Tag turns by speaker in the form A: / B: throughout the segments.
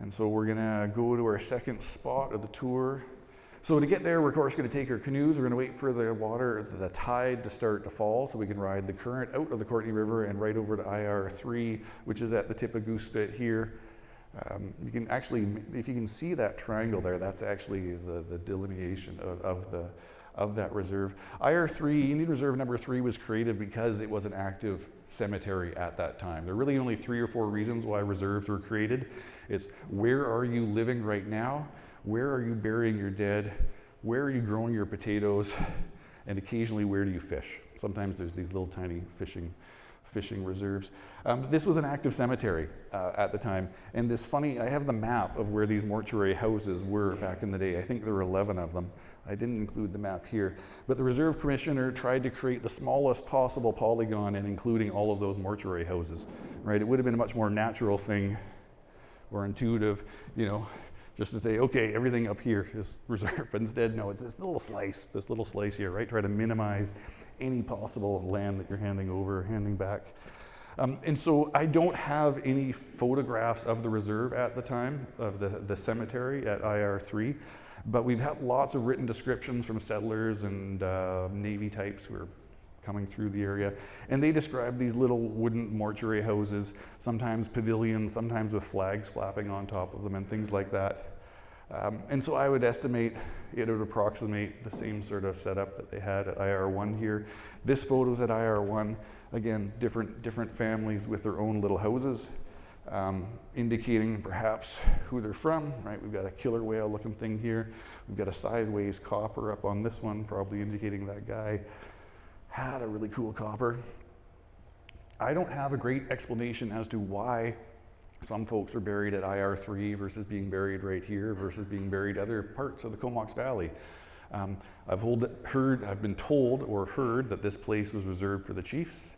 A: And so we're gonna go to our second spot of the tour. So to get there, we're of course gonna take our canoes. We're gonna wait for the water, the tide to start to fall so we can ride the current out of the Courtenay River and right over to IR3, which is at the tip of Goose Spit here. You can actually, if you can see that triangle there, that's actually the delineation of that reserve. IR3, Indian Reserve number 3, was created because it was an active cemetery at that time. There are really only 3 or 4 reasons why reserves were created. It's where are you living right now? Where are you burying your dead? Where are you growing your potatoes? And occasionally, where do you fish? Sometimes there's these little tiny fishing reserves. This was an active cemetery at the time. And this funny, I have the map of where these mortuary houses were back in the day. I think there were 11 of them. I didn't include the map here. But the Reserve Commissioner tried to create the smallest possible polygon and including all of those mortuary houses, right? It would have been a much more natural thing or intuitive, you know, just to say, okay, everything up here is reserved. But instead, no, it's this little slice here, right? Try to minimize any possible land that you're handing over, handing back. And so I don't have any photographs of the reserve at the time, of the cemetery at IR3, but we've had lots of written descriptions from settlers and Navy types who are coming through the area. And they describe these little wooden mortuary houses, sometimes pavilions, sometimes with flags flapping on top of them and things like that. And so I would estimate it would approximate the same sort of setup that they had at IR1 here. This photo's at IR1. Again, different families with their own little houses, indicating perhaps who they're from, right? We've got a killer whale looking thing here. We've got a sideways copper up on this one, probably indicating that guy had a really cool copper. I don't have a great explanation as to why some folks are buried at IR3 versus being buried right here versus being buried other parts of the Comox Valley. I've been told or heard that this place was reserved for the chiefs.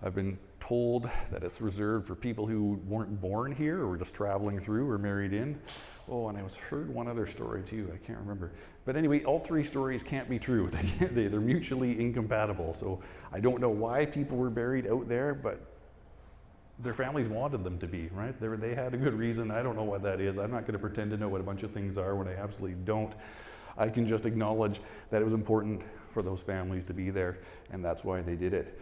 A: I've been told that it's reserved for people who weren't born here or were just traveling through or married in. Oh, and I heard one other story too, I can't remember. But anyway, all 3 stories can't be true. They're mutually incompatible. So I don't know why people were buried out there, but their families wanted them to be, right? They had a good reason. I don't know what that is. I'm not going to pretend to know what a bunch of things are when I absolutely don't. I can just acknowledge that it was important for those families to be there, and that's why they did it.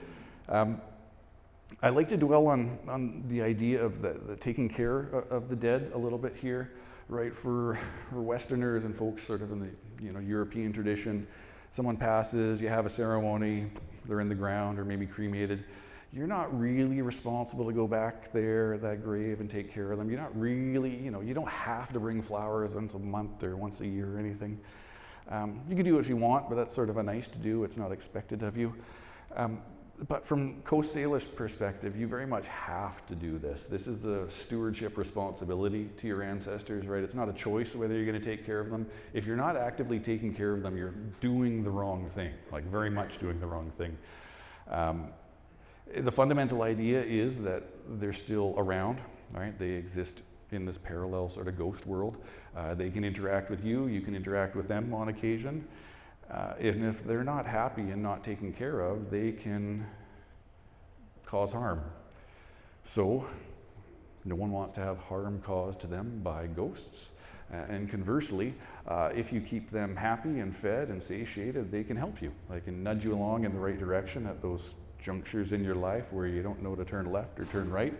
A: I like to dwell on the idea of the taking care of the dead a little bit here, right? For Westerners and folks sort of in the European tradition, someone passes, you have a ceremony, they're in the ground or maybe cremated. You're not really responsible to go back there at that grave and take care of them. You're not really, you don't have to bring flowers once a month or once a year or anything. You can do it if you want, but that's sort of a nice to do. It's not expected of you. But from Coast Salish perspective, you very much have to do this. This is a stewardship responsibility to your ancestors, right? It's not a choice whether you're going to take care of them. If you're not actively taking care of them, you're doing the wrong thing, like very much doing the wrong thing. The fundamental idea is that they're still around, right? They exist in this parallel sort of ghost world. They can interact with you, you can interact with them on occasion. And if they're not happy and not taken care of, they can cause harm. So, no one wants to have harm caused to them by ghosts. And conversely, if you keep them happy and fed and satiated, they can help you. They can nudge you along in the right direction at those junctures in your life where you don't know to turn left or turn right.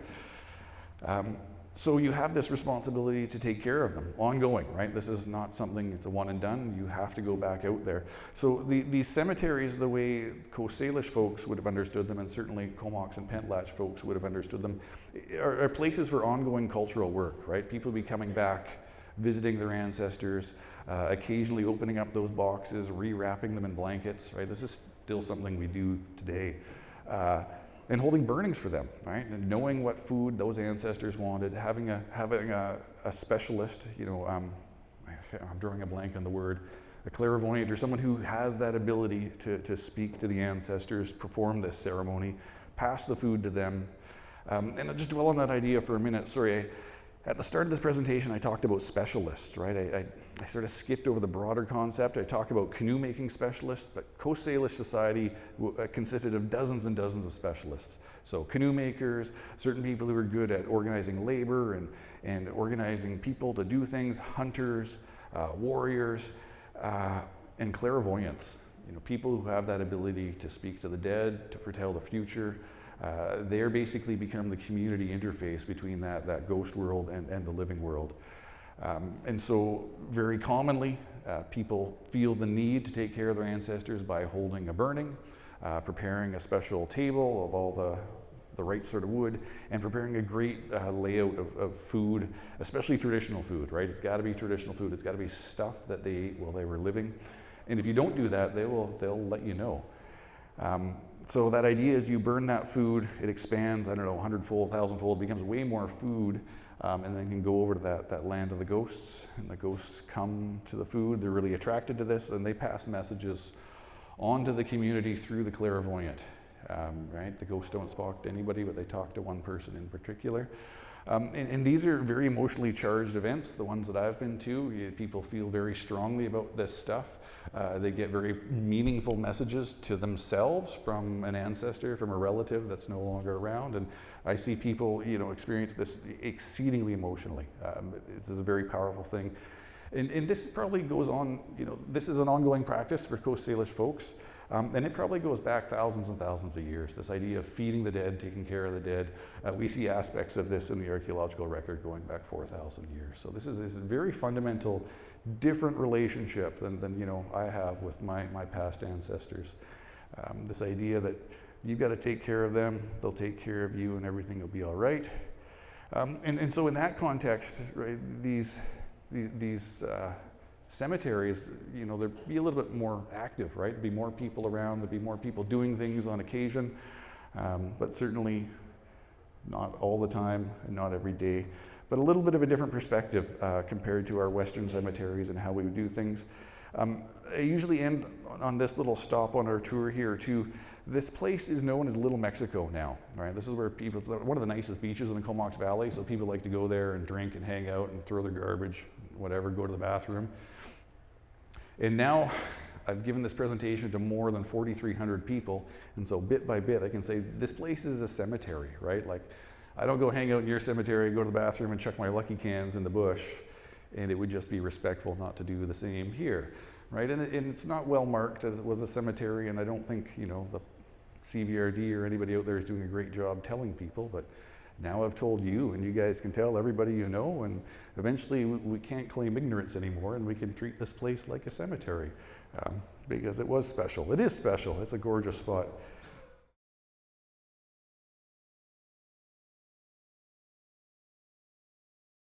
A: So you have this responsibility to take care of them, ongoing, right? This is not something, it's a one and done. You have to go back out there. So these cemeteries, the way Coast Salish folks would have understood them, and certainly Comox and Pentlatch folks would have understood them, are places for ongoing cultural work, right? People be coming back, visiting their ancestors, occasionally opening up those boxes, rewrapping them in blankets, right? This is still something we do today. And holding burnings for them, right? And knowing what food those ancestors wanted, having a specialist, I'm drawing a blank on the word, a clairvoyant or someone who has that ability to speak to the ancestors, perform this ceremony, pass the food to them. And I'll just dwell on that idea for a minute. Sorry, At the start of this presentation, I talked about specialists, right? I sort of skipped over the broader concept. I talked about canoe making specialists, but Coast Salish society consisted of dozens and dozens of specialists. So canoe makers, certain people who are good at organizing labor and organizing people to do things, hunters, warriors, and clairvoyants. You know, people who have that ability to speak to the dead, to foretell the future. They're basically become the community interface between that ghost world and the living world. And so very commonly, people feel the need to take care of their ancestors by holding a burning, preparing a special table of all the right sort of wood, and preparing a great layout of food, especially traditional food, right? It's got to be traditional food. It's got to be stuff that they ate while they were living. And if you don't do that, they'll let you know. So that idea is you burn that food, it expands, I don't know, 100-fold, 1,000-fold, becomes way more food, and then can go over to that land of the ghosts, and the ghosts come to the food. They're really attracted to this, and they pass messages on to the community through the clairvoyant, right? The ghosts don't talk to anybody, but they talk to one person in particular. And these are very emotionally charged events, the ones that I've been to. People feel very strongly about this stuff. They get very meaningful messages to themselves from an ancestor, from a relative that's no longer around. And I see people, you know, experience this exceedingly emotionally. This is a very powerful thing. And this probably goes on, you know, this is an ongoing practice for Coast Salish folks. And it probably goes back thousands and thousands of years, this idea of feeding the dead, taking care of the dead. We see aspects of this in the archaeological record going back 4,000 years. So this is a very fundamental, different relationship than you know, I have with my past ancestors. This idea that you've got to take care of them, they'll take care of you, and everything will be all right. And so in that context, right, these cemeteries, you know, there'd be a little bit more active, right? There'd be more people around, there'd be more people doing things on occasion, but certainly not all the time and not every day. But a little bit of a different perspective compared to our Western cemeteries and how we would do things. I usually end on this little stop on our tour here too. This place is known as Little Mexico now, right? This is where people, it's one of the nicest beaches in the Comox Valley, so people like to go there and drink and hang out and throw their garbage, whatever, go to the bathroom. And now I've given this presentation to more than 4,300 people, and so bit by bit I can say this place is a cemetery, right? Like, I don't go hang out in your cemetery, go to the bathroom and chuck my lucky cans in the bush, and it would just be respectful not to do the same here, right? And it's not well marked as it was a cemetery, and I don't think, you know, the CVRD or anybody out there is doing a great job telling people, but now I've told you, and you guys can tell everybody you know, and eventually we can't claim ignorance anymore, and we can treat this place like a cemetery, because it was special. It is special. It's a gorgeous spot.